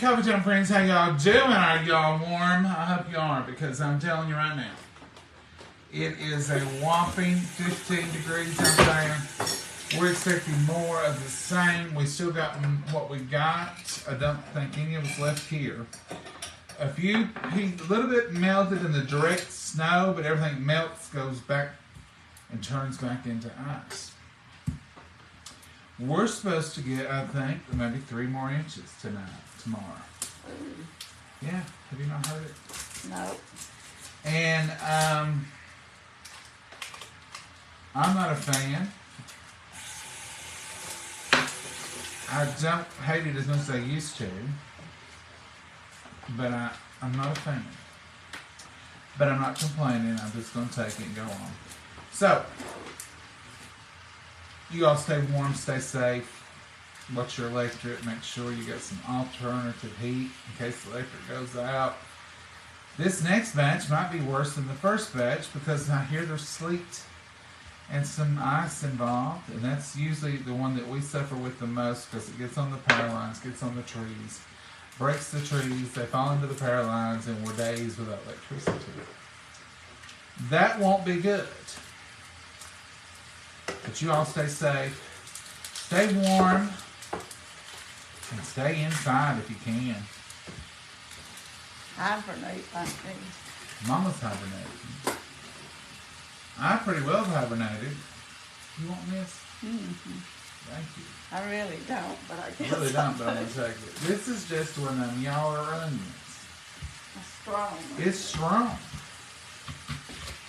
Coffee Time friends, how y'all doing? Are y'all warm? I hope you are, because I'm telling you right now, it is a whopping 15 degrees out there. We're expecting more of the same. We still got what we got. I don't think any of us left here. A little bit melted in the direct snow, but everything melts, goes back, and turns back into ice. We're supposed to get, I think, maybe 3 more inches tomorrow. Yeah, have you not heard it? No. And I'm not a fan. I don't hate it as much as I used to, but I'm not a fan. But I'm not complaining. I'm just going to take it and go on. So, you all stay warm, stay safe. Watch your electric. Make sure you got some alternative heat in case the electric goes out. This next batch might be worse than the first batch because I hear there's sleet and some ice involved, and that's usually the one that we suffer with the most because it gets on the power lines, gets on the trees, breaks the trees, they fall into the power lines, and we're days without electricity. That won't be good. But you all stay safe, stay warm, and stay inside if you can. Hibernate like me. Mama's hibernating. I pretty well hibernated. You want this? Mm-hmm. Thank you. I really don't, but I I guess really don't, but I'm going to take it. This is just one of them y'all are onions. It's strong. It's strong.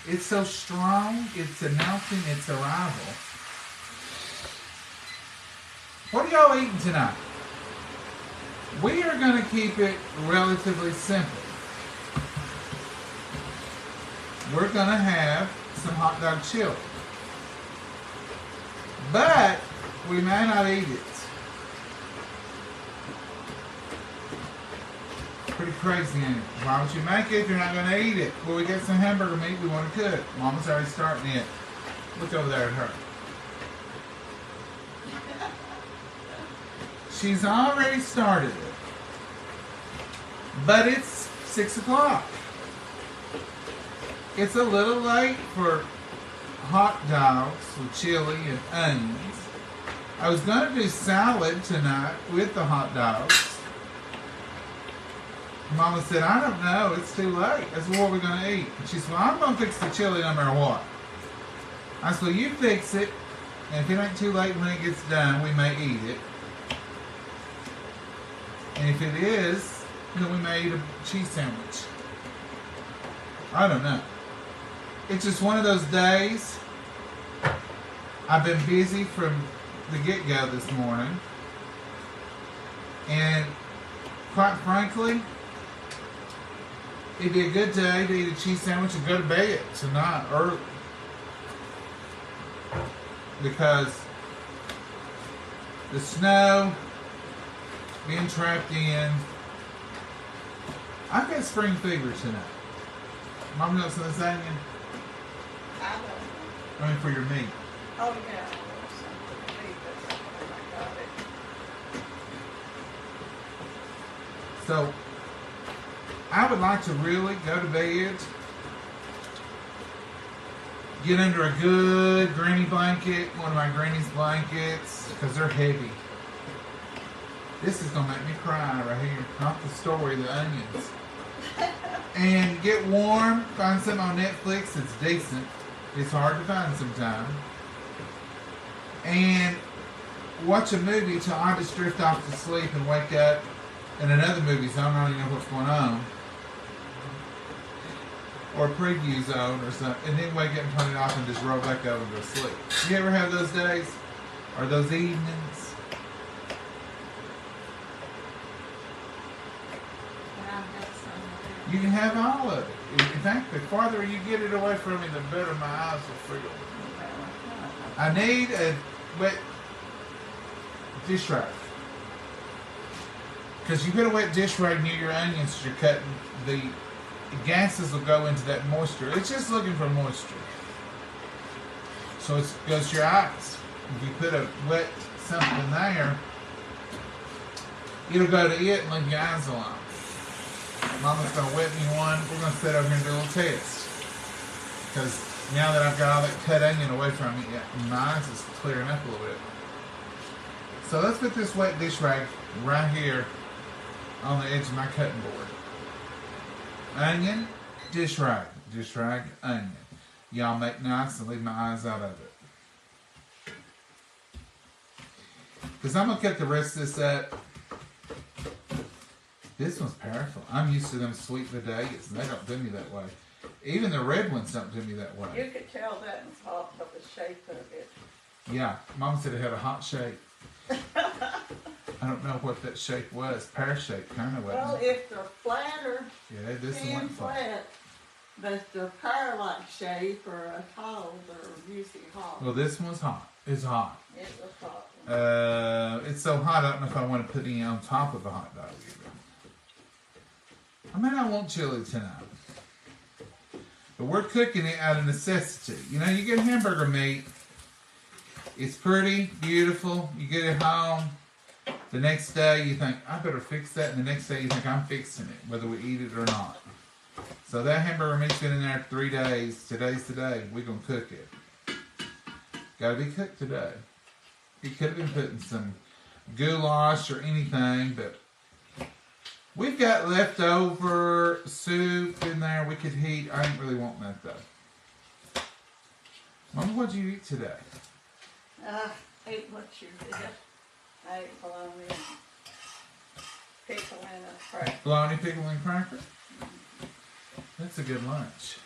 It's so strong, it's announcing its arrival. What are y'all eating tonight? We are going to keep it relatively simple. We're going to have some hot dog chili. But we may not eat it. Pretty crazy, ain't it? Why would you make it if you're not going to eat it? Well, we got some hamburger meat we want to cook. Mama's already starting it. Look over there at her. She's already started it. But it's 6 o'clock. It's a little late for hot dogs with chili and onions. I was going to do salad tonight with the hot dogs. Mama said, I don't know, it's too late. I said, what are we going to eat? And she said, well, I'm going to fix the chili no matter what. I said, well, you fix it, and if it ain't too late when it gets done, we may eat it. And if it is, then we may eat a cheese sandwich. I don't know. It's just one of those days. I've been busy from the get-go this morning. And quite frankly, it'd be a good day to eat a cheese sandwich and go to bed tonight early. Because the snow, being trapped in, I've got spring fever tonight. Mom knows what I'm saying? I don't know. I mean, for your meat. Oh, yeah. So, I would like to really go to bed, get under a good granny blanket, one of my granny's blankets, because they're heavy. This is going to make me cry right here. Not the story, the onions. And get warm, find something on Netflix that's decent. It's hard to find sometimes. And watch a movie till I just drift off to sleep and wake up in another movie zone. I don't even know what's going on. Or a preview zone or something. And then wake up and turn it off and just roll back over and go to sleep. You ever have those days? Or those evenings? You can have all of it. In fact, the farther you get it away from me, the better my eyes will feel. I need a wet dish rag. Because you put a wet dish rag near your onions as you're cutting, the gases will go into that moisture. It's just looking for moisture. So it goes to your eyes. If you put a wet something there, It'll go to it and leave your eyes alone. Mama's going to wet me one. We're going to sit over here and do a little test. Because now that I've got all that cut onion away from it, my eyes is clearing up a little bit. So let's put this wet dish rag right here on the edge of my cutting board. Onion, dish rag, onion. Y'all make nice and leave my eyes out of it. Because I'm going to cut the rest of this up. This one's powerful. I'm used to them sweet bodegas, and they don't do me that way. Even the red ones don't do me that way. You could tell that in top of the shape of it. Yeah, Mom said it had a hot shape. I don't know what that shape was. Pear shape, kind of Well, wasn't it? if they're flatter, Yeah, this one thin went flat. flat, but if they're pear-like shape or a tall, they're usually hot. Well, this one's hot. It's hot. It was hot. It's so hot, I don't know if I want to put any on top of the hot dog either. I mean, I want chili tonight. But we're cooking it out of necessity. You know, you get hamburger meat. It's pretty, beautiful. You get it home. The next day, you think, I better fix that. And the next day, you think, I'm fixing it, whether we eat it or not. So that hamburger meat's been in there 3 days. Today's the day. We're going to cook it. Got to be cooked today. You could have been putting some goulash or anything, but we've got leftover soup in there we could heat. I ain't really wanting that though. Mama, what'd you eat today? Ate what you did. I ate bologna and pickle and a cracker. Bologna, pickle, and cracker? That's a good lunch.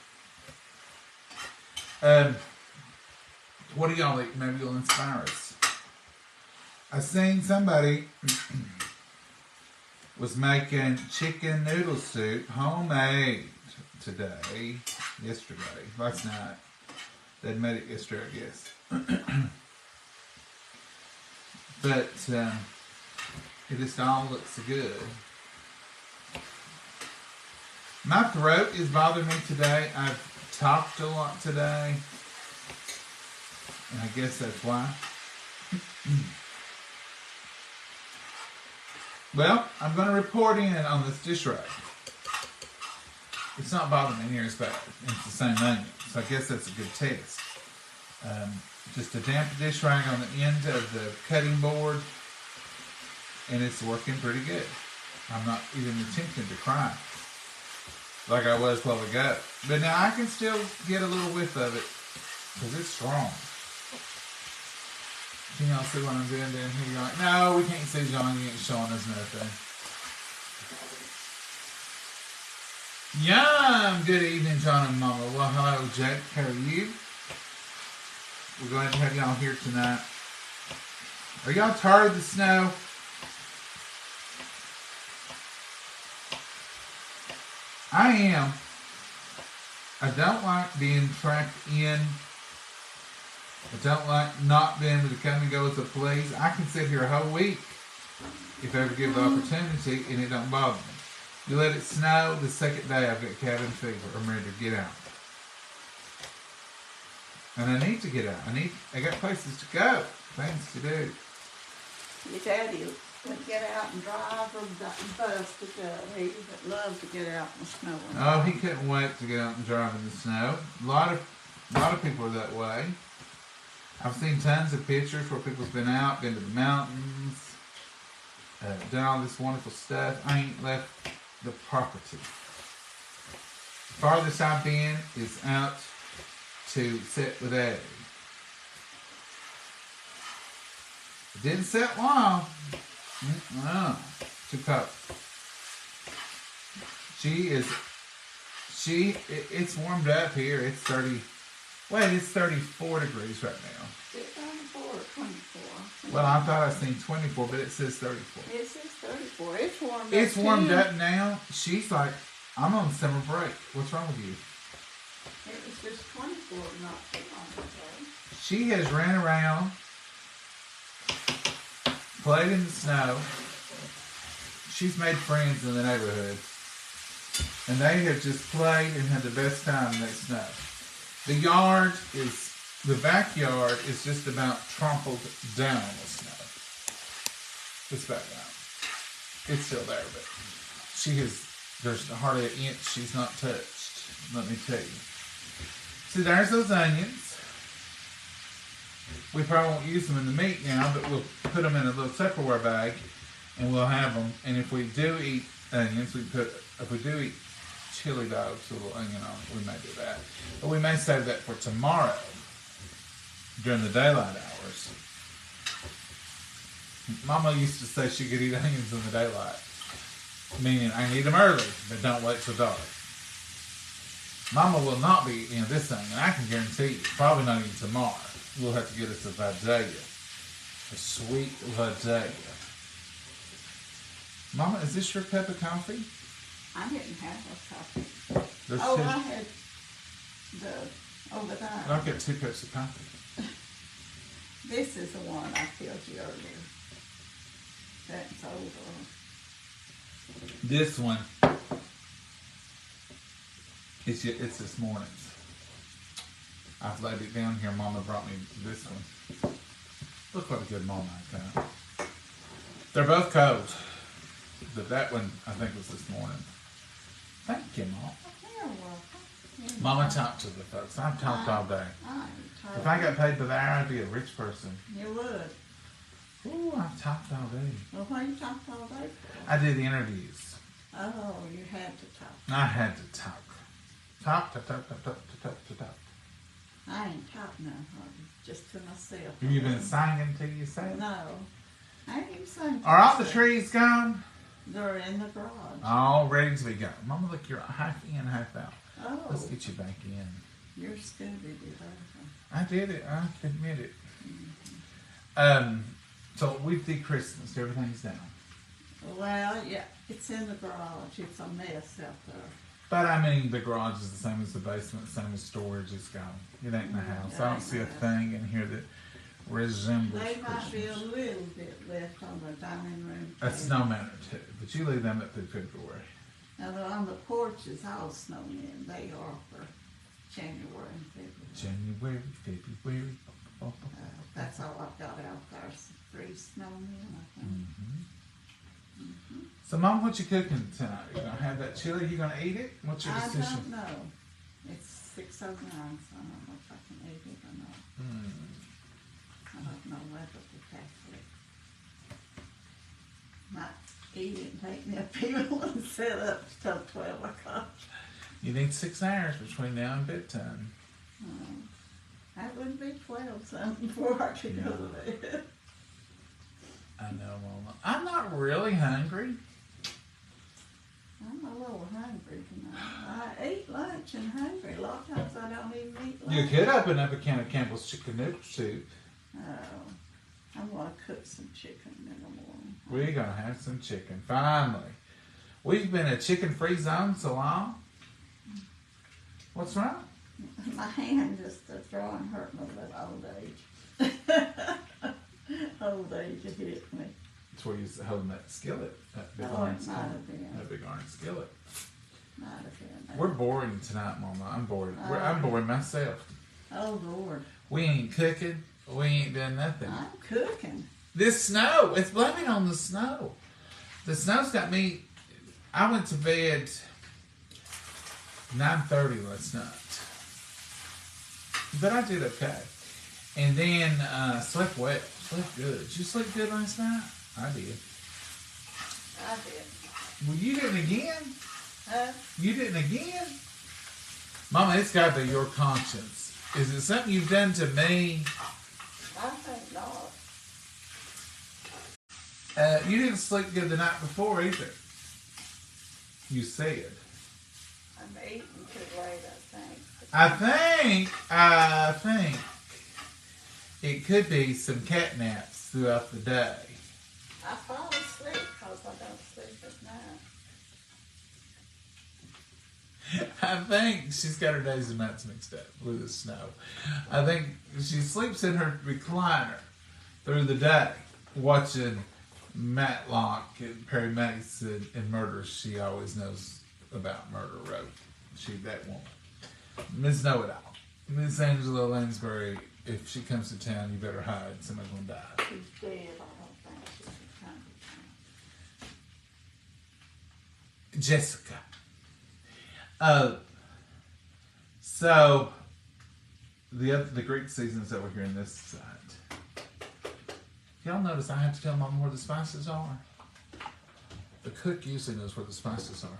What do y'all eat? Maybe you'll inspire us. I seen somebody was making chicken noodle soup, homemade, yesterday, last night. They'd made it yesterday, I guess. But it just all looks good. My throat is bothering me today. I've talked a lot today, and I guess that's why. Well, I'm going to report in on this dish rag. It's not bothering me near as bad. It's the same onion, so I guess that's a good test. Just a damp dish rag on the end of the cutting board, and it's working pretty good. I'm not even attempting to cry like I was a while ago. But now I can still get a little whiff of it because it's strong. Can y'all see what I'm doing down here? You're like, no, we can't see John. You ain't showing us nothing. Yum! Good evening, John and Mama. Well, hello, Jake. How are you? We're going to have y'all here tonight. Are y'all tired of the snow? I am. I don't like being tracked in. I don't like not being able to come and go with the police. I can sit here a whole week if I ever give the opportunity, and it don't bother me. You let it snow, the second day I've got cabin fever. I'm ready to get out. And I need to get out. I got places to go, things to do. Your daddy would get out and drive or bus to go. He would love to get out in the snow. Oh, he couldn't wait to get out and drive in the snow. A lot of people are that way. I've seen tons of pictures where people's been out, been to the mountains, done all this wonderful stuff. I ain't left the property. The farthest I've been is out to sit with Eddie. It didn't sit long. No, too cold. It's warmed up here. It's 34 degrees right now. Is it 34 or 24? Well, I thought I seen 24, but it says 34. It says 34. It's warmed up. It's warmed too. up now. She's like, I'm on summer break. What's wrong with you? It was just 24 not too long ago. She has ran around, played in the snow. She's made friends in the neighborhood. And they have just played and had the best time in that snow. The backyard is just about trampled down with snow. Just about down. It's still there, but there's hardly an inch she's not touched. Let me tell you. See, there's those onions. We probably won't use them in the meat now, but we'll put them in a little Tupperware bag, and we'll have them. And if we do eat onions, if we do eat chili dogs with a little onion on it, we may do that. But we may save that for tomorrow during the daylight hours. Mama used to say she could eat onions in the daylight, meaning I can eat them early, but don't wait till dark. Mama will not be eating this onion. I can guarantee you, probably not even tomorrow. We'll have to get us a Vidalia, a sweet Vidalia. Mama, is this your cup of coffee? I didn't have a coffee. There's I had the over there. I'll get 2 cups of coffee. This is the one I filled you earlier. That's over. This one, it's this morning's. I've laid it down here. Mama brought me this one. Look what a good mama I got. They're both cold, but that one I think was this morning. Thank you, Mom. You're welcome. Mama talked to the folks. I've talked all day. If I got paid by the hour, I'd be a rich person. You would. Ooh, I've talked all day. Well, why you talked all day for? I did the interviews. Oh, you had to talk. I had to talk. Talk. I ain't talking no hardly, just to myself. Have you been singing to yourself? No. I ain't even singing to Are all the myself. trees gone? They're in the garage. All ready to be gone. Mama, look, you're half in, half out. Oh, Let's get you back in. you're Scooby Doo. I did it. I admit it. So we did Christmas. Everything's down. Well, yeah, it's in the garage. It's a mess out there. But I mean, the garage is the same as the basement, same as storage. It's gone. It ain't in the house. I don't see a thing in here that resembles They might be a Christmas. little bit left on the dining room. That's table. no matter too. But you leave them at the February. Now, on the porch is all snowmen. They are for January and February. February. That's all I've got out there. 3 snowmen, I think. So, Mom, what you cooking tonight? You gonna have that chili? You gonna eat it? What's your I decision? don't know. It's 6:09, so I don't know if I can eat it or not. I don't know whether to tackle it. Might eat it and take me a pill and sit up till 12 o'clock. You need 6 hours between now and bedtime. That wouldn't be 12 something before I could go to bed. I know, Mama. I'm not really hungry. I'm a little hungry tonight. I eat lunch and hungry. A lot of times I don't even eat lunch. You could open up a can of Campbell's chicken noodle soup. Oh, I'm going to cook some chicken in the morning. We're gonna have some chicken. Finally. We've been a chicken-free zone so long. What's wrong? My hand just throwing hurt me with old age. Old age hit me. That's where you're holding that skillet. That big Oh, iron it might skillet. have been. That big iron skillet. Might have been. We're boring tonight, Mama. I'm bored. I'm boring myself. Oh, Lord. We ain't cooking. We ain't doing nothing. I'm cooking. This snow, it's blaming on the snow. The snow's got me. I went to bed 9:30 last night, but I did okay. And then slept well, slept good. Did you sleep good last night? I did. I did. Well, you didn't again. Huh? You didn't again. Mama, it's got to be your conscience. Is it something you've done to me? I think not. You didn't sleep good the night before either. You said. I'm eating too late, I think it could be some cat naps throughout the day. I fall asleep because I don't sleep at night. I think she's got her days and nights mixed up with the snow. I think she sleeps in her recliner through the day, watching Matlock and Perry Mason and Murder She Always Knows About Murder Road. She that woman. Ms. Know-It-All. Miss Angela Lansbury, if she comes to town, you better hide. Somebody's gonna die. She's dead. I don't think she's Jessica. So the Greek season's over here in this side. Y'all notice I have to tell Mama where the spices are? The cook usually knows where the spices are.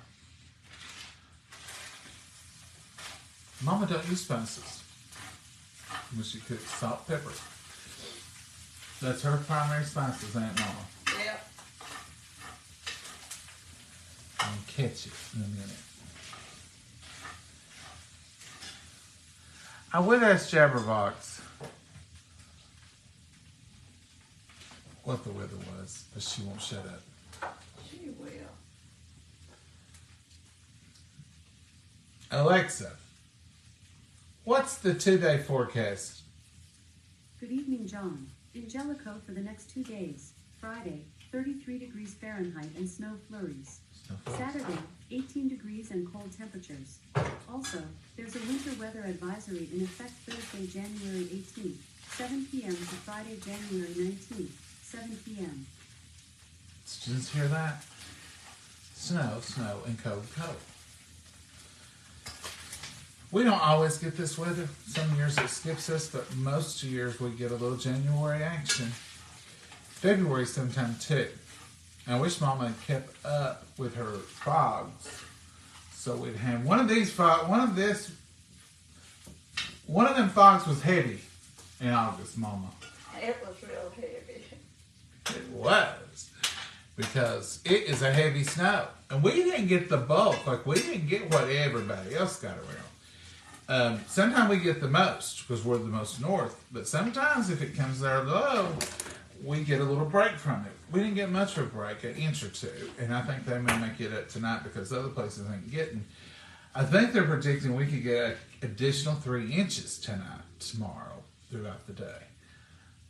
Mama don't use spices when she cooks. Salt, pepper. That's her primary spices, Aunt Mama. Yep. I'll catch it in a minute. I would ask Jabberbox what the weather was, but she won't shut up. She will. Alexa, what's the 2-day forecast? Good evening, John. In Jellicoe for the next 2 days. Friday, 33 degrees Fahrenheit and snow flurries. Saturday, 18 degrees and cold temperatures. Also, there's a winter weather advisory in effect Thursday, January 18th, 7 p.m. to Friday, January 19th, 7 p.m. Students hear that? Snow, snow, and cold, cold. We don't always get this weather. Some years it skips us, but most years we get a little January action. February sometime too. I wish Mama had kept up with her fogs. So we'd have one of these fogs, one of them fogs was heavy in August, Mama. It was real heavy. It was. Because it is a heavy snow. And we didn't get the bulk. Like, we didn't get what everybody else got around. Sometimes we get the most because we're the most north. But sometimes if it comes there low, we get a little break from it. We didn't get much of a break, an inch or two. And I think they may make it up tonight because other places ain't getting. I think they're predicting we could get an additional 3 inches tonight, tomorrow, throughout the day.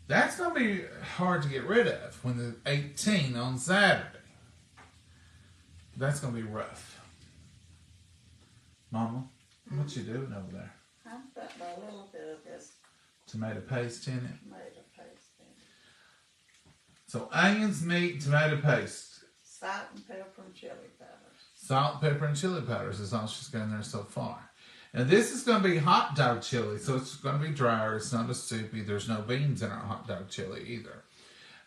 That's going to be hard to get rid of when the 18 on Saturday. That's going to be rough. Mama, what you doing over there? I'm putting a little bit of this Tomato paste in it. tomato paste in it. So onions, meat, tomato paste. Salt and pepper and chili powder. Salt, pepper, and chili powders is all she's got in there so far. And this is going to be hot dog chili, so it's going to be drier. It's not a soupy. There's no beans in our hot dog chili either.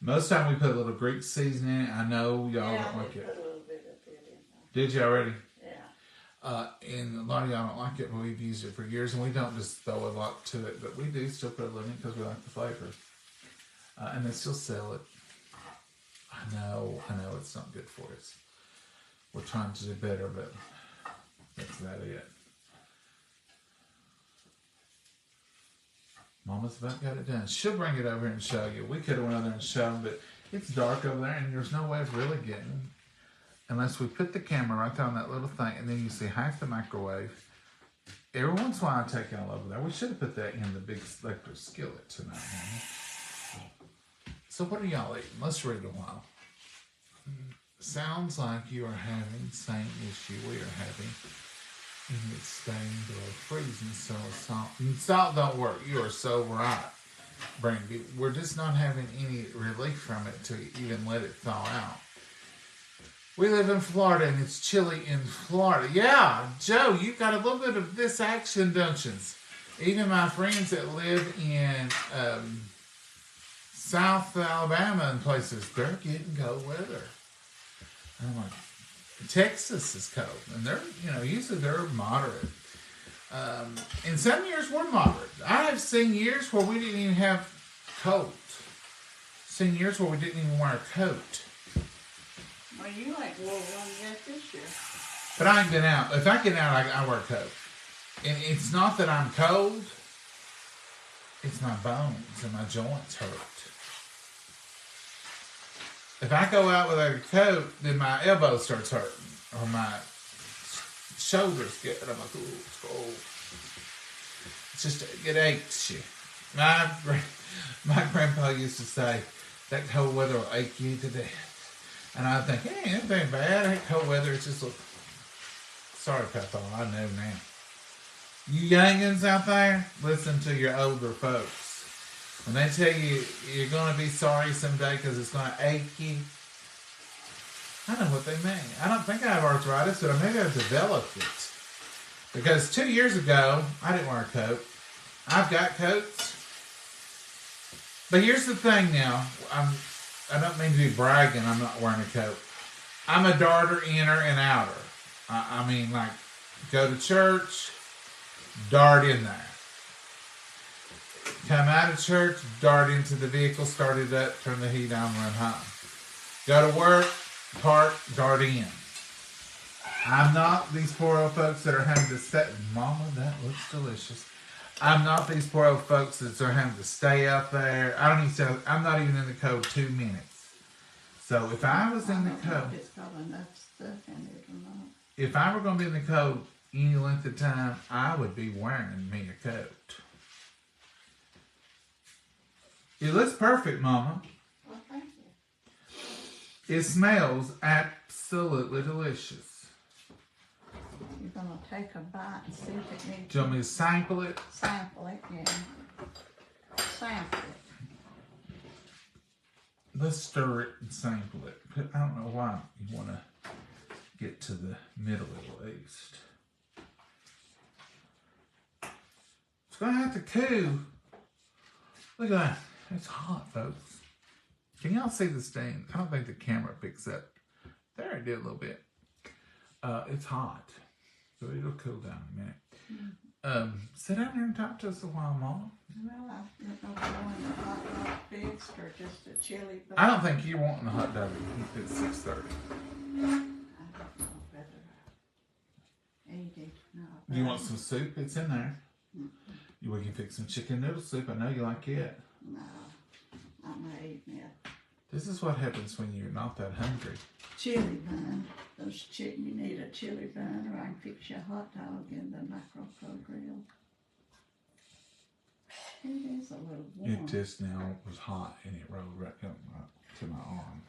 Most time we put a little Greek seasoning in it. I know y'all don't like put it. a little bit of it in there. Did you already? Yeah. And a lot of y'all don't like it, but we've used it for years, and we don't just throw a lot to it, but we do still put a little in because we like the flavor. And they still sell it. I know it's not good for us. We're trying to do better, but that's about it. Mama's about got it done. She'll bring it over here and show you. We could have went over there and shown them, but it's dark over there, and there's no way of really getting, unless we put the camera right there on that little thing, and then you see half the microwave. Every once in a while, I take y'all over there. We should have put that in the big electric skillet tonight, Mama. So what are y'all eating? Let's read a while. Sounds like you are having the same issue we are having. And it's staying below freezing, so salt. And salt don't work. You are so right, Brandy. We're just not having any relief from it to even let it thaw out. We live in Florida, and it's chilly in Florida. Yeah, Joe, you got a little bit of this action, don't you? Even my friends that live in South Alabama and places, they're getting cold weather. I'm like, Texas is cold, and they're, usually they're moderate. In some years, we're moderate. I have seen years where we didn't even have coat. Seen years where we didn't even wear a coat. Well, you ain't wore one yet this year. But I ain't been out. If I get out, I wear a coat. And it's not that I'm cold. It's my bones and my joints hurt. If I go out without a coat, then my elbow starts hurting. Or my shoulders get, and I'm like, ooh, it's cold. It's just, it aches you. My grandpa used to say, that cold weather will ache you to death. And I think, hey, it ain't bad. I hate cold weather. It's just, sorry, Papa, I know now. You youngins out there, listen to your older folks. When they tell you you're going to be sorry someday because it's going to ache you, I know what they mean. I don't think I ever arthritis, but maybe I've developed it. Because 2 years ago, I didn't wear a coat. I've got coats. But here's the thing now. I don't mean to be bragging, I'm not wearing a coat. I'm a darter, inner, and outer. I mean, like, go to church, dart in there. Come out of church, dart into the vehicle, start it up, turn the heat on, run home. Go to work, park, dart in. I'm not these poor old folks that are having to stay. Mama, that looks delicious. I'm not these poor old folks that are having to stay out there. I'm not even in the cold 2 minutes. So if I was in the cold, It's got enough stuff in it or not. if I were going to be in the cold any length of time, I would be wearing me a coat. It looks perfect, Mama. Well, thank you. It smells absolutely delicious. You're gonna take a bite and see if it needs Do you want me to sample it? sample it, yeah. Sample it. Let's stir it and sample it. But I don't know why you want to get to the middle at least. It's going to have to cool. Look at that. It's hot, folks. Can y'all see the stain? I don't think the camera picks up. There, it did a little bit. It's hot. So it'll cool down in a minute. Sit down here and talk to us a while, Mama. Well, I don't know if I want a hot dog fixed or just a chili. I don't think you're wanting a hot dog at 6:30. I don't know whether I ate it or not. You want some soup? It's in there. We can fix some chicken noodle soup. I know you like it. No, I'm not eating it. This is what happens when you're not that hungry. Chili bun. You need a chili bun, or I can fix you a hot dog in the microwave grill. It is a little warm. It just now was hot and it rolled right up to my arm.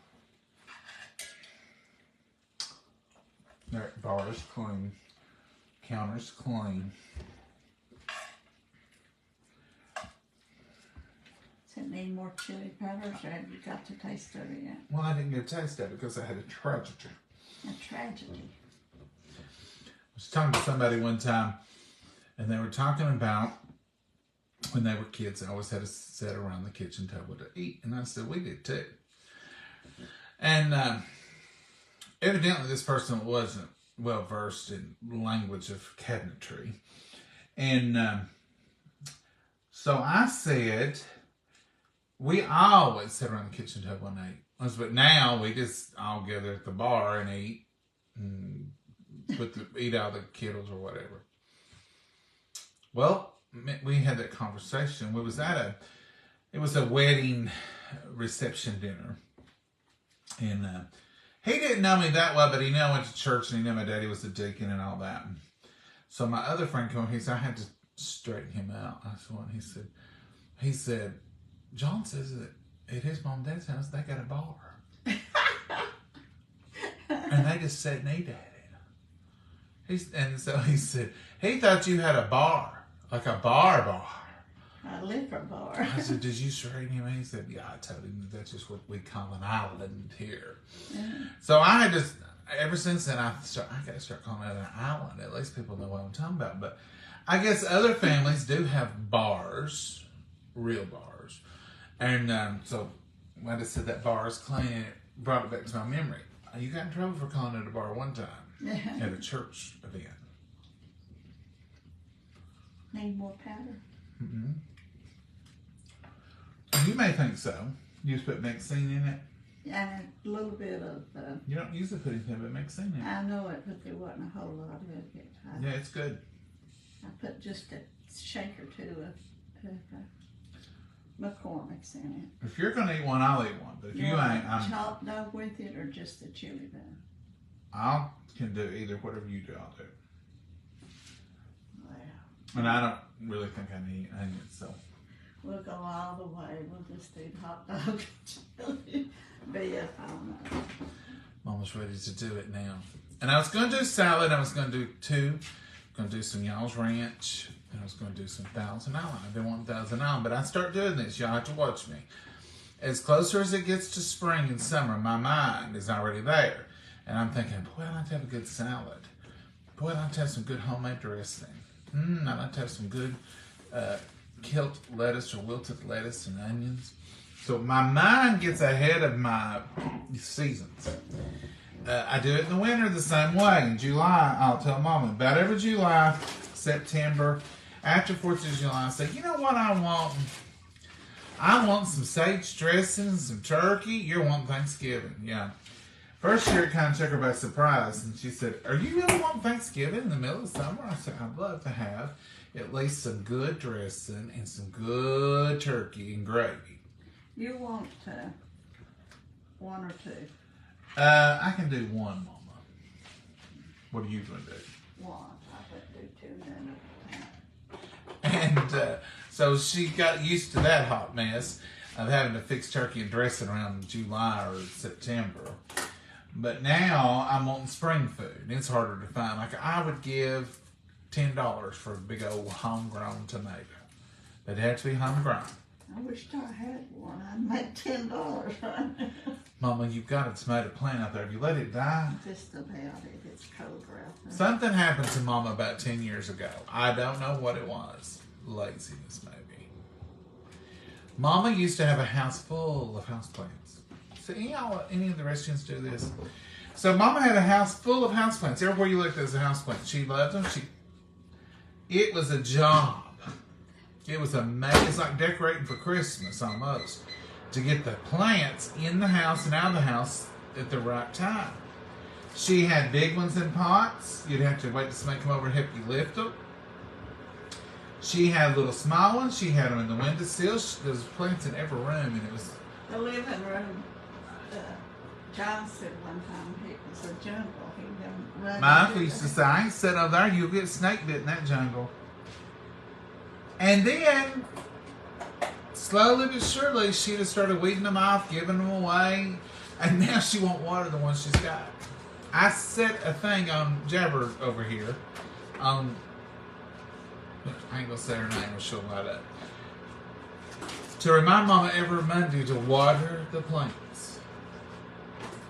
There, bar's clean. Counter's clean. Does it need more chili peppers, or have you got to taste of it yet? Well, I didn't get a taste of it because I had a tragedy. A tragedy. I was talking to somebody one time, and they were talking about when they were kids, they always had to sit around the kitchen table to eat. And I said, we did too. And evidently this person wasn't well versed in language of cabinetry. And so I said, we always sit around the kitchen table and eat. But now we just all gather at the bar and eat. And eat out of the kettles or whatever. Well, we had that conversation. We was it was a wedding reception dinner. And he didn't know me that well, but he knew I went to church and he knew my daddy was a deacon and all that. So my other friend came, he said, I had to straighten him out. I said, what? He said, John says that at his mom and dad's house, they got a bar. And they just sat and ate at it. And so he said, he thought you had a bar, like a bar. A liquor bar. I said, did you straighten him? He said, yeah, I told him that's just what we call an island here. Yeah. So I had just, ever since then, I got to start calling it an island. At least people know what I'm talking about. But I guess other families do have bars, real bars. And so when I just said that bar is clean, it brought it back to my memory. You got in trouble for calling it a bar one time at a church event. Need more powder? Mm-hmm. You may think so. You just put Maxine in it. And a little bit of, You don't usually put anything but Maxine in it. I know it, but there wasn't a whole lot of it. Yeah, it's good. I put just a shake or two of McCormick's in it. If you're gonna eat one, I'll eat one. But if you ain't, I'm. Chopped dog with it or just the chili bun? I can do either. Whatever you do, I'll do. Well, And I don't really think I need onions, so. we'll go all the way. We'll just eat hot dog and chili. Beef, I don't know. Mama's ready to do it now. And I was gonna do salad. I was gonna do two. Gonna do some Y'all's Ranch. And I was gonna do some Thousand Island. I've been wanting Thousand Island, but I start doing this. Y'all have to watch me. As closer as it gets to spring and summer, my mind is already there. And I'm thinking, boy, I'd like to have a good salad. Boy, I'd like to have some good homemade dressing. I'd like to have some good kilt lettuce or wilted lettuce and onions. So my mind gets ahead of my seasons. I do it in the winter the same way. In July, I'll tell Mama, about every July, September, after 4th of July, I say, you know what I want? I want some sage dressing and some turkey. You're wanting Thanksgiving, yeah. First year, it kind of took her by surprise, and she said, are you really wanting Thanksgiving in the middle of summer? I said, I'd love to have at least some good dressing and some good turkey and gravy. You want one or two? I can do one, Mama. What are you going to do? One. I would do two then. And so she got used to that hot mess of having to fix turkey and dressing around July or September. But now I'm wanting spring food. It's harder to find. Like I would give $10 for a big old homegrown tomato. They'd have to be homegrown. I wished I had one. I'd make $10. Mama, you've got a tomato plant out there. Have you let it die? Just about it. It's colder out there. Something happened to Mama about 10 years ago. I don't know what it was. Laziness, maybe. Mama used to have a house full of houseplants. So any of the restaurants do this? So Mama had a house full of houseplants. Everywhere you looked, there's a houseplant. She loved them. It was a job. It was amazing. It's like decorating for Christmas almost. To get the plants in the house and out of the house at the right time. She had big ones in pots. You'd have to wait till somebody come over and help you lift them. She had little small ones. She had them in the windowsill. There was plants in every room, and it was The living room. John said one time it was a jungle. He done run my into uncle used to the- say, I ain't sitting over there, you'll get snake bit in that jungle. And then, slowly but surely, she just started weeding them off, giving them away, and now she won't water the ones she's got. I set a thing on Jabber over here, I ain't gonna say her name or she'll light up, to remind Mama every Monday to water the plants.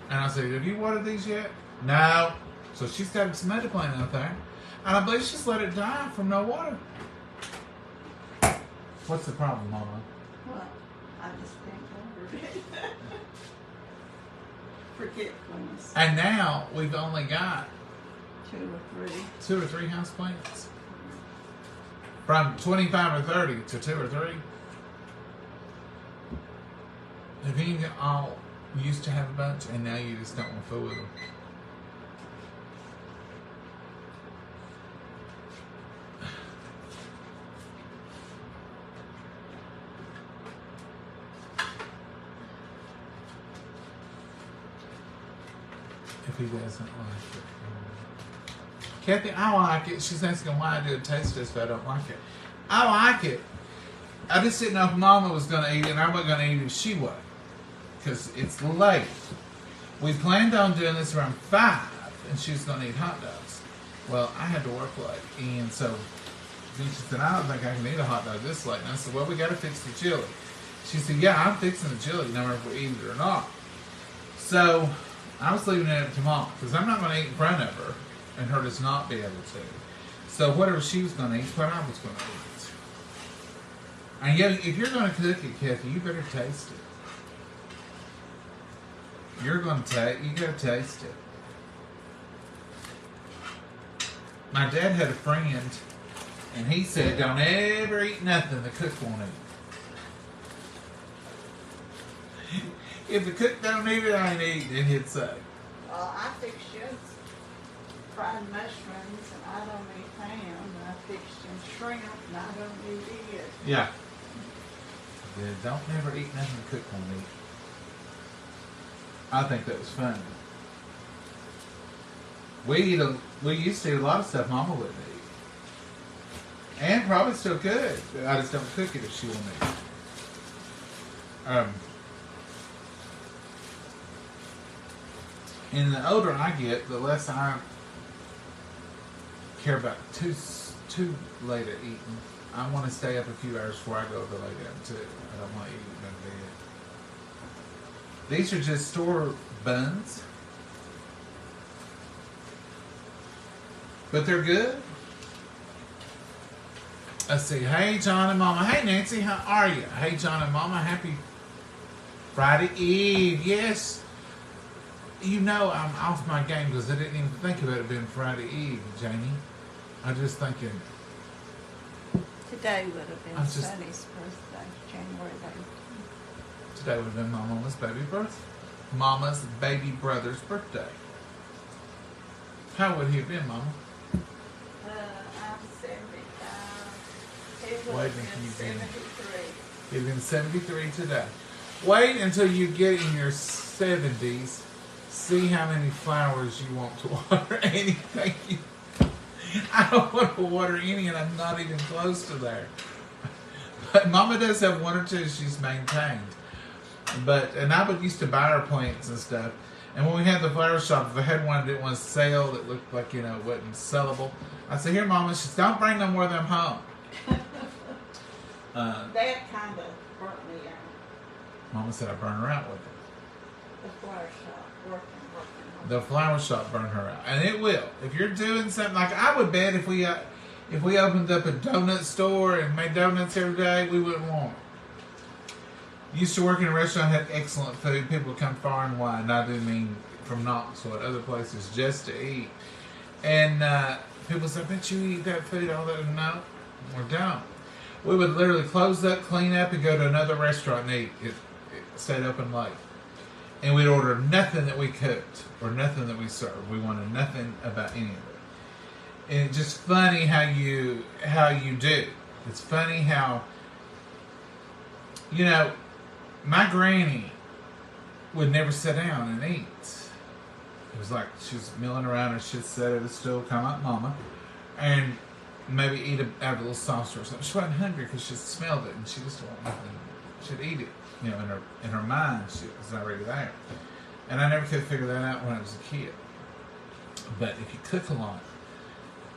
And I said, have you watered these yet? No. So she's got a tomato plant out there, and I believe she's let it die from no water. What's the problem, Mama? Well, I just can't remember it. Forgetfulness. And now we've only got 2 or 3. 2 or 3 house plants. From 25 or 30 to 2 or 3. Have you all used to have a bunch and now you just don't want to fool with them? If he doesn't like it. Kathy, I like it. She's asking why I do a taste test if I don't like it. I like it. I just didn't know if Mama was going to eat it, and I wasn't going to eat it if she was. Because it's late. We planned on doing this around 5, and she was going to eat hot dogs. Well, I had to work late, and so then she said, I don't think I can eat a hot dog this late. And I said, well, we got to fix the chili. She said, yeah, I'm fixing the chili, no matter if we eat it or not. So I was leaving it up to Mom, because I'm not going to eat in front of her, and her just not be able to. So whatever she was going to eat, what I was going to eat. And yet, if you're going to cook it, Kathy, you better taste it. You're going to you got to taste it. My dad had a friend, and he said, don't ever eat nothing the cook won't eat. If the cook don't eat it, I ain't eating it, he'd say. Well, I fixed you fried mushrooms, and I don't eat ham, and I fixed them shrimp, and I don't eat it. Yeah. Don't ever eat nothing the cook won't eat. I think that was funny. We used to eat a lot of stuff Mama wouldn't eat. And probably still could. I just don't cook it if she won't eat. And the older I get, the less I care about too late at eating. I want to stay up a few hours before I go to lay down too. I don't want to eat in bed. These are just store buns. but they're good. Let's see. Hey, John and Mama. Hey, Nancy. How are you? Hey, John and Mama. Happy Friday Eve. Yes. You know I'm off my game because I didn't even think about it being Friday Eve, Jamie. I'm just thinking. Today would have been I'm just- Sonny's birthday, January 18th. Today would have been my Mama's Mama's baby brother's birthday. How would he have been, Mama? I'm 75. He would Wait have until been you get- 73. He'd have been 73 today. Wait until you get in your 70s. See how many flowers you want to water. Anything you... I don't want to water any, and I'm not even close to there. But Mama does have one or two she's maintained. And I would used to buy her plants and stuff. And when we had the flower shop, if I had one that didn't want to sell, that looked like, it wasn't sellable, I'd say, here, Mama, she said, don't bring no more of them home. That kind of burnt me out. Mama said I burn her out with it. The flower shop, working. The flower shop burned her out, and it will. If you're doing something like, I would bet if we opened up a donut store and made donuts every day, we wouldn't want it. Used to work in a restaurant, had excellent food. People would come far and wide, and I do mean from Knoxville and other places just to eat. And people say, I bet you eat that food all that. No, we don't. We would literally close up, clean up, and go to another restaurant and eat. It stayed open late. And we'd order nothing that we cooked or nothing that we served. We wanted nothing about any of it. And it's just funny how you do. It's funny how, my granny would never sit down and eat. It was like she was milling around and she'd sit at a stool, come up, Mama, and maybe eat out of a little saucer or something. She wasn't hungry because she smelled it and she just wanted nothing. She'd eat it. In her mind, she was already there. And I never could figure that out when I was a kid. But if you cook a lot,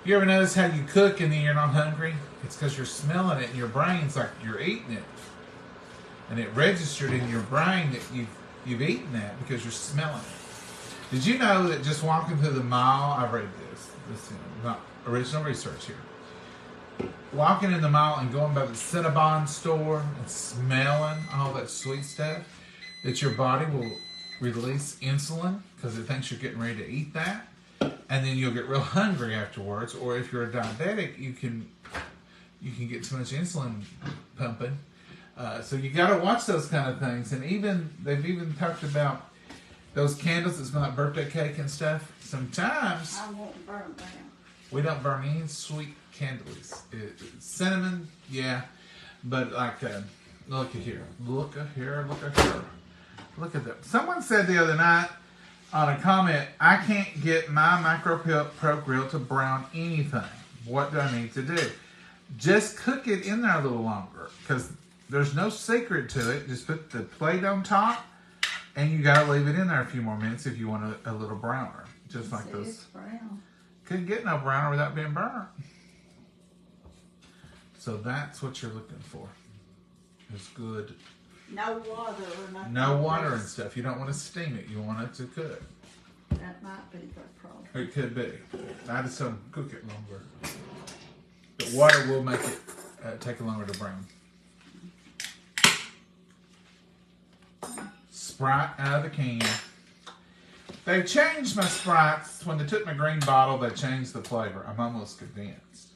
you ever notice how you cook and then you're not hungry? It's because you're smelling it and your brain's like you're eating it. And it registered in your brain that you've eaten that because you're smelling it. Did you know that just walking through the mall, I've read this is not original research here. Walking in the mall and going by the Cinnabon store and smelling all that sweet stuff, that your body will release insulin because it thinks you're getting ready to eat that, and then you'll get real hungry afterwards. Or if you're a diabetic, you can get too much insulin pumping. So you got to watch those kind of things. And they've even talked about those candles that smell like birthday cake and stuff. Sometimes I won't burn them. we don't burn any sweet candles. Cinnamon, yeah, but like, look at here. Look at that. Someone said the other night on a comment, I can't get my Micro Pro Grill to brown anything. What do I need to do? Just cook it in there a little longer because there's no secret to it. Just put the plate on top and you got to leave it in there a few more minutes if you want a little browner. Just like those. It's brown. Couldn't get no browner without being burnt. So that's what you're looking for. It's good. No water or nothing. No water and stuff. You don't want to steam it. You want it to cook. That might be the problem. It could be. I just don't cook it longer. But water will make it take longer to brown. Sprite out of the can. They changed my Sprites. When they took my green bottle, they changed the flavor. I'm almost convinced.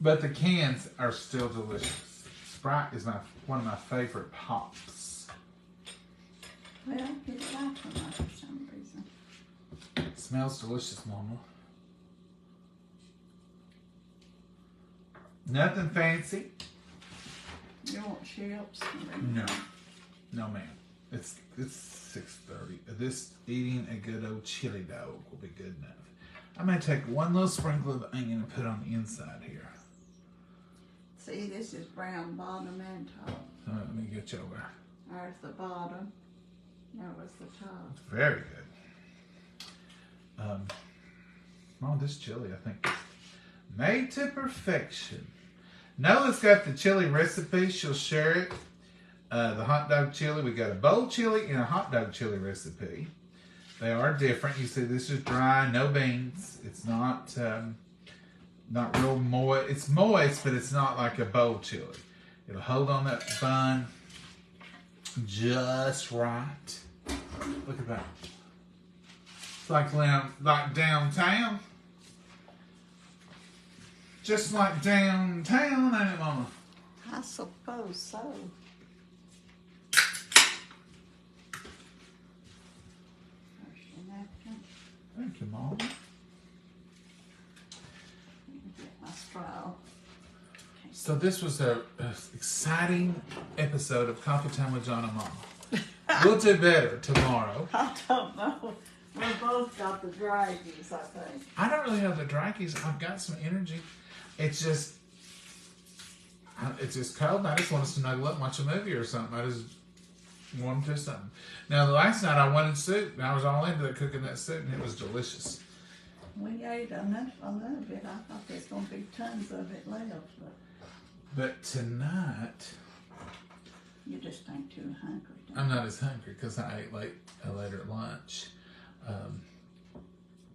But the cans are still delicious. Sprite is one of my favorite pops. Well, people like them for some reason. It smells delicious, Mama. Nothing fancy. You want chips? No. No, ma'am. It's 6:30. This eating a good old chili dog will be good enough. I may take one little sprinkle of onion and put it on the inside here. See, this is brown bottom and top. Let me get you over. There's the bottom. That was the top. Very good. This chili, I think, is made to perfection. Nola's got the chili recipe. She'll share it. The hot dog chili. We got a bowl chili and a hot dog chili recipe. They are different. You see, this is dry, no beans. It's not Not real moist. It's moist, but it's not like a bowl chili. It'll hold on that bun just right. Look at that. It's like downtown. Just like downtown, ain't it, Mama? I suppose so. There's your napkin. Thank you, Mama. Let me get my straw. So this was a exciting episode of Coffee Time with John and Mama. We'll do better tomorrow. I don't know. We both got the draggies, I think. I don't really have the draggies. I've got some energy. It's just cold. And I just want us to snuggle up and watch a movie or something. I just want to do something. Now, the last night I wanted soup, and I was all into cooking that soup, and it was delicious. We ate a little bit. I thought there's going to be tons of it left, But tonight, you just ain't too hungry. I'm not as hungry because I ate later at lunch.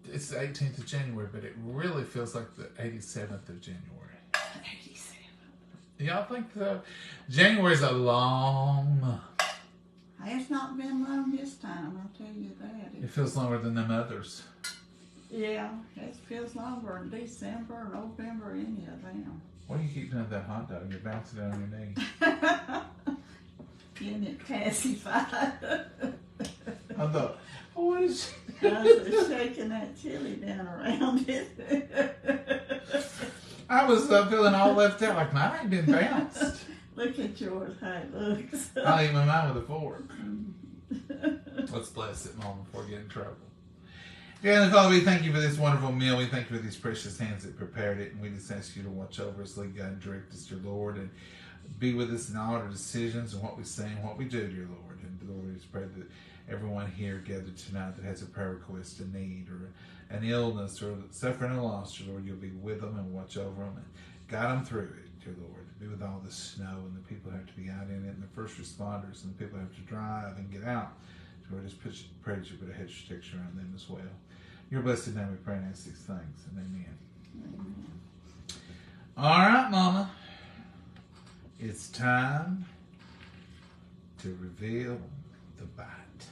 It's the 18th of January, but it really feels like the 87th of January. 87. Y'all think so? January's a long month. It's not been long this time, I'll tell you that. It feels longer than them others. Yeah, it feels longer in December, November, any of them. Why do you keep doing that hot dog? You're bouncing it on your knee. Getting it pacified. I thought, what is she? I was shaking that chili down around it. I was feeling all left out, like mine ain't been bounced. Look at yours, how it looks. I'll eat my mine with a fork. Let's bless it, Mom, before we get in trouble. Dear Heavenly Father, we thank you for this wonderful meal. We thank you for these precious hands that prepared it. And we just ask you to watch over us, lead, guide, and direct us, dear Lord. And be with us in all our decisions and what we say and what we do, dear Lord. And Lord, we just pray that everyone here gathered tonight that has a prayer request, a need, or an illness, or suffering a loss, dear Lord, you'll be with them and watch over them and guide them through it, dear Lord. Be with all the snow and the people who have to be out in it and the first responders and the people who have to drive and get out. Lord, just pray that you put a hedge protection around them as well. Your blessed name we pray and ask these things, and amen. All right, Mama. It's time to reveal the bite.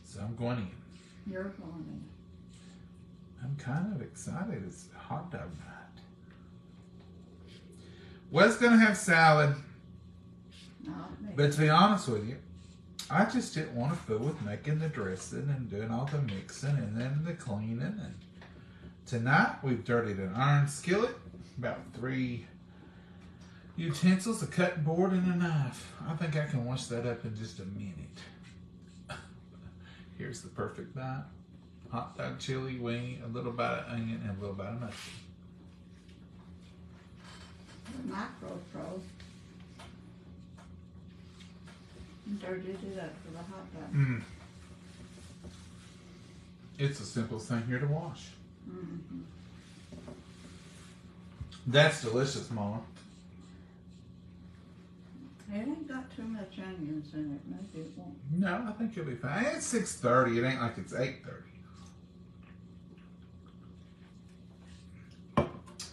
So I'm going in. You're going in. I'm kind of excited. It's hot dog night. Was going to have salad, Not me. but to be honest with you, I just didn't want to fool with making the dressing and doing all the mixing and then the cleaning. And tonight we've dirtied an iron skillet, about 3 utensils, a cutting board, and a knife. I think I can wash that up in just a minute. Here's the perfect bite. Hot dog chili wing, a little bite of onion, and a little bite of mustard. Micro pro. Dirtied it up for the hot dog. It's the simplest thing here to wash. Mm-hmm. That's delicious, Mama. It ain't got too much onions in it. Maybe it won't. No, I think you'll be fine. It's 6:30. It ain't like it's 8:30.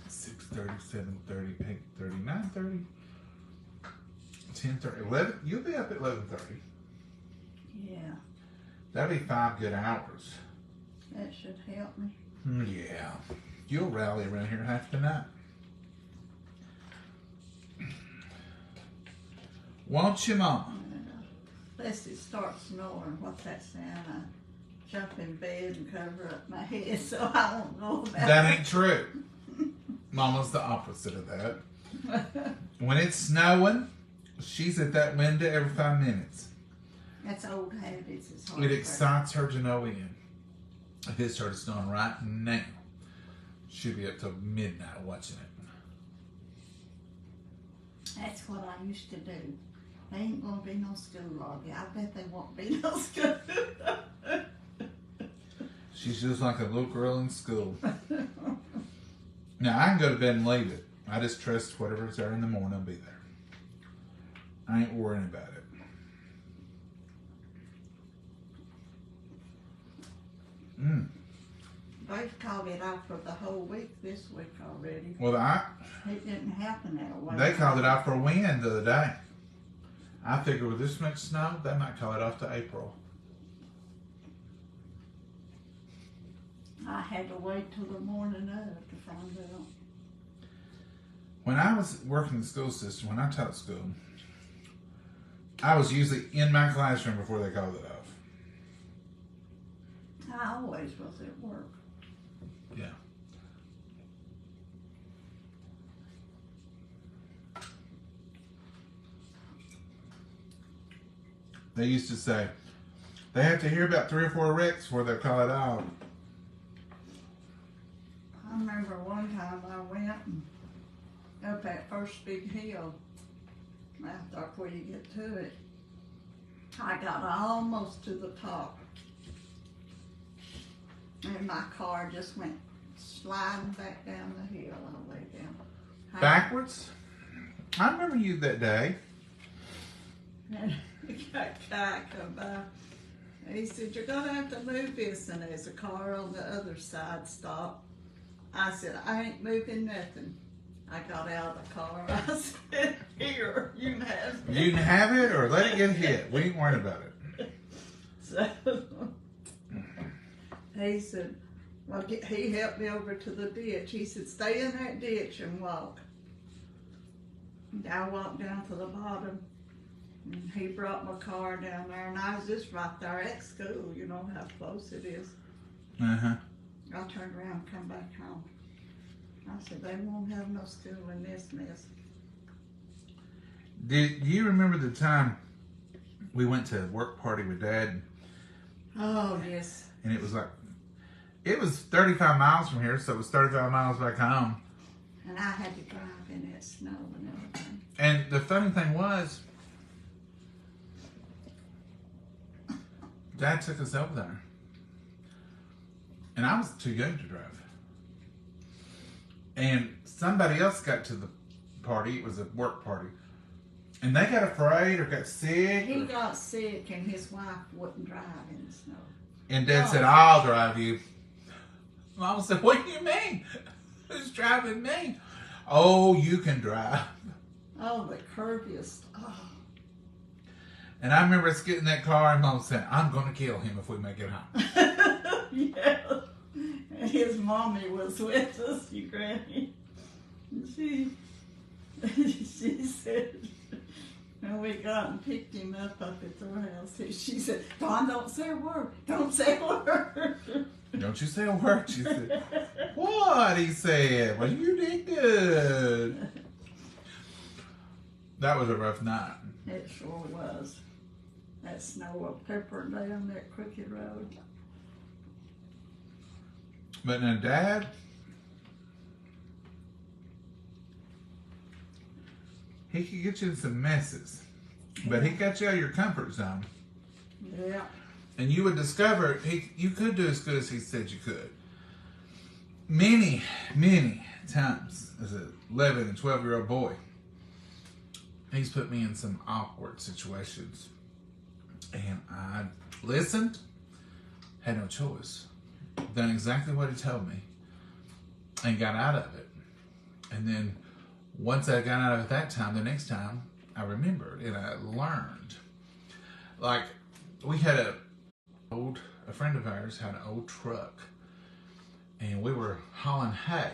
6:30, 7:30, 8:30, 9:30, 10:30, 11. You'll be up at 11:30. Yeah, That'll be 5 good hours. that should help me. Yeah. You'll rally around here half the night. Won't you, Mama? Unless it starts snoring, what's that sound? I jump in bed and cover up my head so I won't know about That ain't true. Mama's the opposite of that. When it's snowing, she's at that window every 5 minutes. That's old habits. It's hard It to break. excites her to no end. If it started snowing right now, she'd be up till midnight watching it. That's what I used to do. There ain't gonna be no school, Lobby. I bet there won't be no school. She's just like a little girl in school. Now, I can go to bed and leave it. I just trust whatever's there in the morning will be there. I ain't worrying about it. they've called it off for the whole week this week already. Well, It didn't happen that way. they called it off for wind the other day. I figure with this much snow, they might call it off to April. I had to wait till the morning of to find out. When I was working the school system, when I taught school, I was usually in my classroom before they called it off. I always was at work. Yeah. They used to say, they have to hear about 3 or 4 wrecks before they call it off. I remember one time I went and up that first big hill, after before you get to it, I got almost to the top. And my car just went sliding back down the hill all the way down. Backwards? I remember you that day. And a guy come by. And he said, "You're gonna have to move this." And there's a car on the other side stopped. I said, "I ain't moving nothing." I got out of the car. I said, "Here, you can have it." You can have it or let it get hit. We ain't worried about it. So he said, well, he helped me over to the ditch. He said, "Stay in that ditch and walk." And I walked down to the bottom, and he brought my car down there, and I was just right there at school. You know how close it is. Uh-huh. I turned around and come back home. I said, "They won't have no school in this mess." Do you remember the time we went to a work party with Dad? Oh, yes. And it was 35 miles from here, so it was 35 miles back home. And I had to drive in that snow and everything. And the funny thing was, Dad took us over there. And I was too young to drive. And somebody else got to the party. It was a work party. And they got afraid or got sick. He got sick and his wife wouldn't drive in the snow. And Dad said, "I'll drive you." Mama said, "What do you mean? Who's driving me?" "Oh, you can drive." Oh, the curviest. Oh. And I remember us getting in that car and Mama said, "I'm going to kill him if we make it home." Yeah. And his mommy was with us, your granny. And she said, when we got and picked him up at their house, she said, "Don, don't say a word. Don't say a word." "Don't you say a word," she said. "What?" he said. "Well, you did good." That was a rough night. It sure was. That snow of pepper down that crooked road. But now Dad, he could get you in some messes. But he got you out of your comfort zone. Yeah. And you would discover you could do as good as he said you could. Many, many times as an 11 and 12-year-old boy, he's put me in some awkward situations. And I listened, had no choice. Done exactly what he told me and got out of it. And then once I got out of it that time, the next time I remembered and I learned. Like we had a friend of ours had an old truck and we were hauling hay.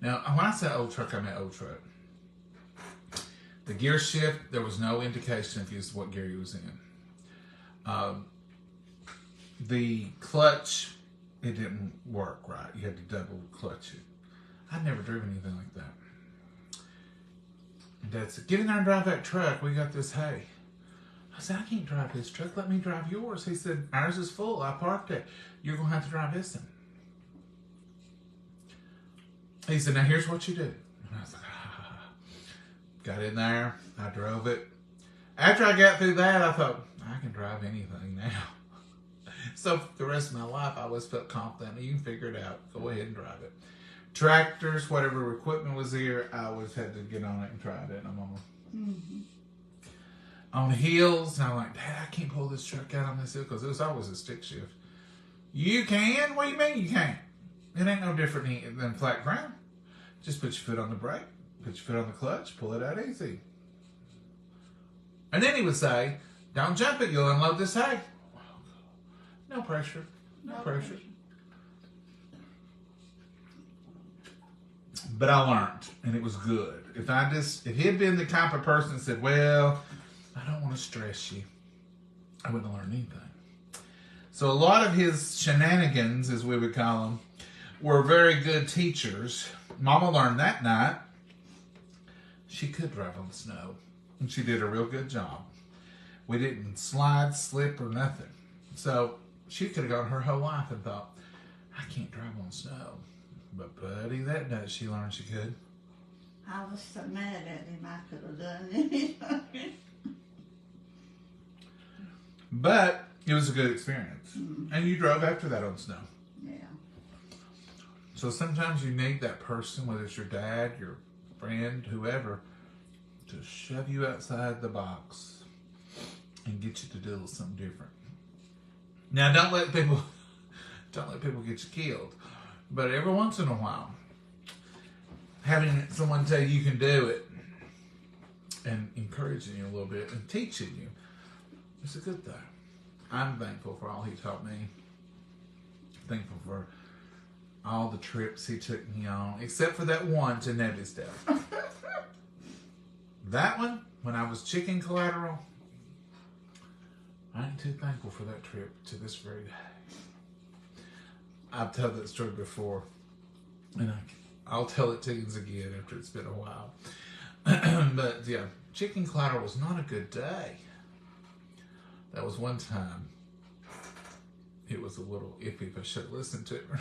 Now when I say old truck, I mean old truck. The gear shift, there was no indication of what gear he was in. The clutch, it didn't work right. You had to double clutch it. I'd never driven anything like that. Dad said, "Get in there and drive that truck. We got this hay." I said, "I can't drive this truck. Let me drive yours." He said, "Ours is full. I parked it. You're going to have to drive this one." He said, "Now here's what you do." And I was like, Got in there. I drove it. After I got through that, I thought, I can drive anything now. So for the rest of my life, I always felt confident. You can figure it out. Go ahead and drive it. Tractors, whatever equipment was there, I always had to get on it and try it. And I'm on hills, and I'm like, "Dad, I can't pull this truck out on this hill," because it was always a stick shift. You can? What do you mean you can't? It ain't no different than flat ground. Just put your foot on the brake, put your foot on the clutch, pull it out easy. And then he would say, don't jump it, you'll unload this hay. No pressure. No pressure. But I learned, and it was good. If he had been the type of person that said, well, I don't want to stress you, I wouldn't have learned anything. So a lot of his shenanigans, as we would call them, were very good teachers. Mama learned that night she could drive on the snow, and she did a real good job. We didn't slide, slip, or nothing. So she could have gone her whole life and thought, I can't drive on snow. But buddy, that night she learned she could. I was so mad at him, I could have done anything. But it was a good experience. And you drove after that on snow. Yeah. So sometimes you need that person, whether it's your dad, your friend, whoever, to shove you outside the box and get you to do something different. Now, don't let people get you killed. But every once in a while, having someone tell you can do it and encouraging you a little bit and teaching you, it's a good thing. I'm thankful for all he taught me. Thankful for all the trips he took me on, except for that one to Nevisdale. That one, when I was chicken collateral, I ain't too thankful for that trip to this very day. I've told that story before, and I'll tell it to you again after it's been a while. But yeah, chicken collateral was not a good day. That was one time. It was a little iffy if I should have listened to it or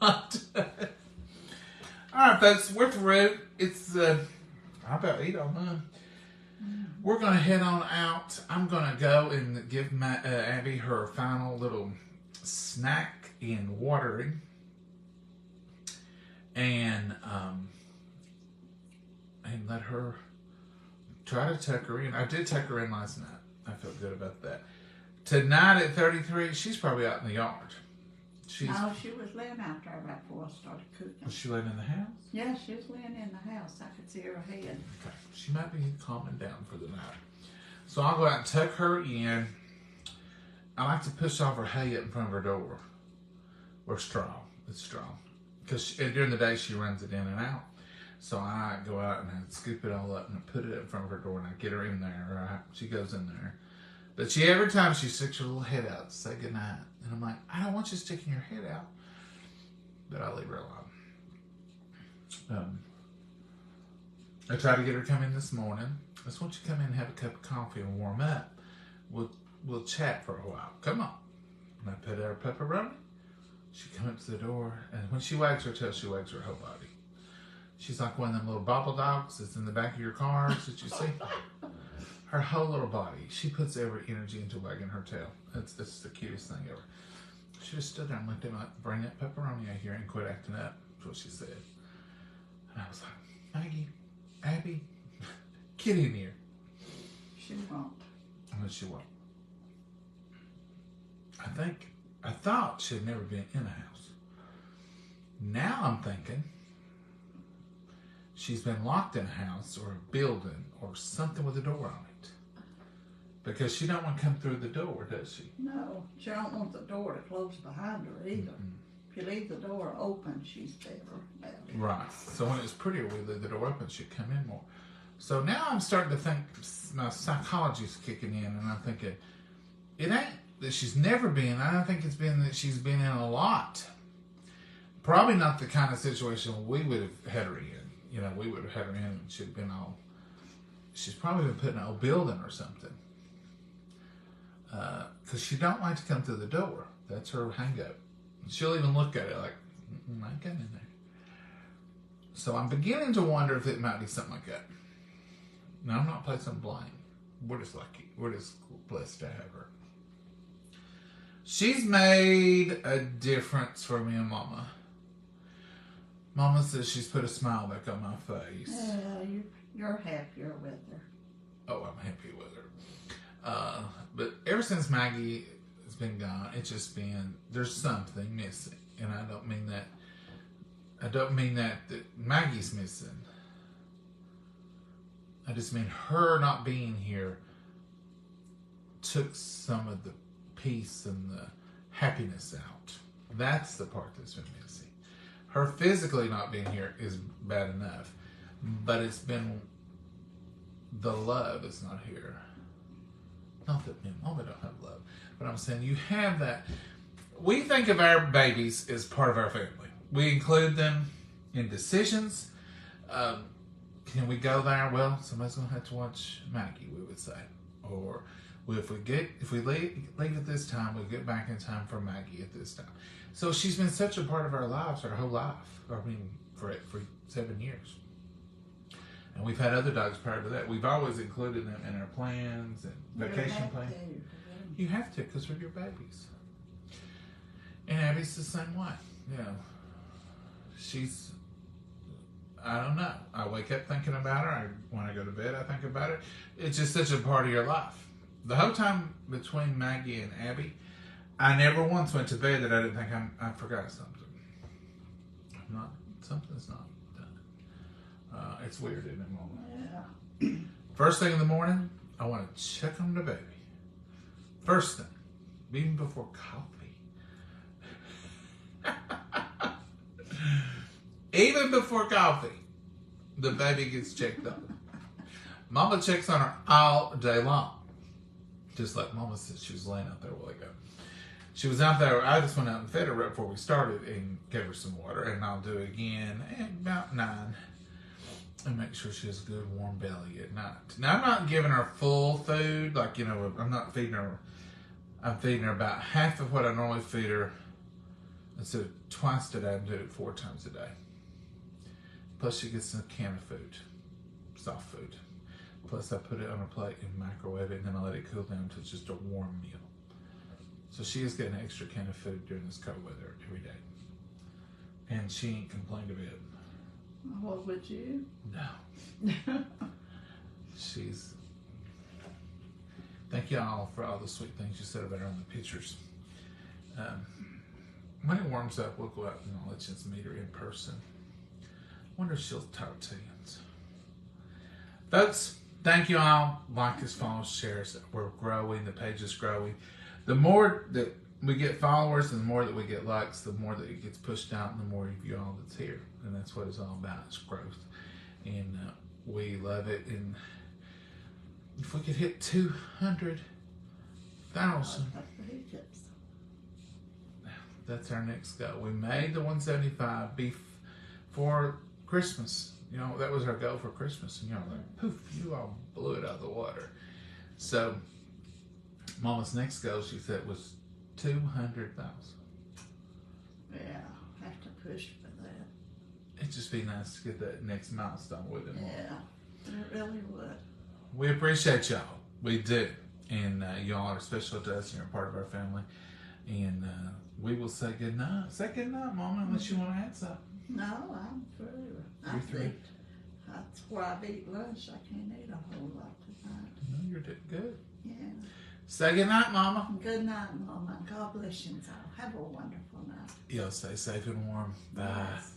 not. All right, folks, we're through. It's I about eat all done. We're gonna head on out. I'm gonna go and give Abby her final little snack in watering, and let her try to tuck her in. I did tuck her in last night. I felt good about that. Tonight at 33, she's probably out in the yard. No, she was laying out there right before I started cooking. Was she laying in the house? Yeah, she was laying in the house. I could see her head. Okay. She might be calming down for the night. So I'll go out and tuck her in. I like to push off her hay up in front of her door. Or straw. It's straw. Because during the day she runs it in and out. So I go out and I scoop it all up and I put it up in front of her door and I get her in there. She goes in there. But every time she sticks her little head out to say goodnight. And I'm like, I don't want you sticking your head out. But I leave her alone. I tried to get her to come in this morning. I just want you to come in and have a cup of coffee and warm up. We'll chat for a while. Come on. And I put her pepperoni. She comes up to the door, and when she wags her tail, she wags her whole body. She's like one of them little bobble dogs that's in the back of your cars that you see. Her whole little body. She puts every energy into wagging her tail. It's the cutest thing ever. She just stood there and looked at me like, bring that pepperoni out here and quit acting up. That's what she said. And I was like, Maggie, Abby, get in here. She won't. And she won't. I thought she had never been in a house. Now I'm thinking she's been locked in a house or a building or something with a door on it. Because she don't want to come through the door, does she? No, she don't want the door to close behind her either. If you leave the door open, she's better about it. Right. So when it's prettier, we leave the door open, she'd come in more. So now I'm starting to think my psychology's kicking in, and I'm thinking, it ain't that she's never been. I don't think it's been that she's been in a lot. Probably not the kind of situation we would have had her in. You know, we would have had her in and she'd been all... She's probably been put in an old building or something. Because she don't like to come through the door. That's her hang-up. She'll even look at it like, I ain't getting in there. So I'm beginning to wonder if it might be something like that. Now, I'm not placing blame. We're just lucky. We're just blessed to have her. She's made a difference for me and Mama. Mama says she's put a smile back on my face. Yeah, you're happier with her. Oh, I'm happy with her. But ever since Maggie has been gone. It's just been, there's something missing. And I don't mean that Maggie's missing. I just mean her not being here took some of the peace and the happiness out. That's the part that's been missing. Her physically not being here is bad enough, but it's been the love is not here. Not that me and Mama don't have love, but I'm saying you have that. We think of our babies as part of our family. We include them in decisions. Can we go there? Well, somebody's gonna have to watch Maggie, we would say. Or if we leave at this time, we'll get back in time for Maggie at this time. So she's been such a part of our lives, our whole life. I mean, for 7 years. And we've had other dogs prior to that. We've always included them in our plans and vacation plans. You have to, because they're your babies. And Abby's the same way. You know, she's, I don't know. I wake up thinking about her. When I go to bed, I think about her. It's just such a part of your life. The whole time between Maggie and Abby, I never once went to bed that I didn't think I forgot something. Something's not done. It's weird, isn't it, Mama? Yeah. First thing in the morning, I want to check on the baby. First thing, even before coffee. Even before coffee, the baby gets checked on. Mama checks on her all day long. Just like Mama said, she was laying out there a while ago. She was out there, I just went out and fed her right before we started and gave her some water, and I'll do it again at about 9 and make sure she has a good warm belly at night. Now, I'm not giving her full food, like, you know, I'm not feeding her, I'm feeding her about half of what I normally feed her. Instead of twice a day, I'm doing it 4 times a day. Plus, she gets a can of food, soft food. Plus, I put it on a plate and microwave it, and then I let it cool down to just a warm meal. So she is getting an extra can of food during this cold weather every day. And she ain't complained a bit. What would you? No. She's... Thank y'all for all the sweet things you said about her on the pictures. When it warms up, we'll go out and I'll let you meet her in person. Wonder if she'll talk to you. Folks, thank you all. Like us, follow, share us. We're growing. The page is growing. The more that we get followers and the more that we get likes, the more that it gets pushed out and the more of you all that's here. And that's what it's all about. It's growth. And we love it. And if we could hit 200,000, that's our next goal. We made the 175 before Christmas. You know, that was our goal for Christmas. And y'all like, poof, you all blew it out of the water. So, Mama's next goal, she said, was 200,000. Yeah, have to push for that. It'd just be nice to get that next milestone with it. Yeah, it really would. We appreciate y'all. We do. And y'all are special to us and you're part of our family. And we will say good night. Say good night, Mama, unless you want to add something. No, I'm through. You're through? That's where I've eaten lunch. I can't eat a whole lot tonight. No, you're doing good. Yeah. Say good night, Mama. Good night, Mama. God bless you all. Have a wonderful night. Y'all stay safe and warm. Bye. Yes.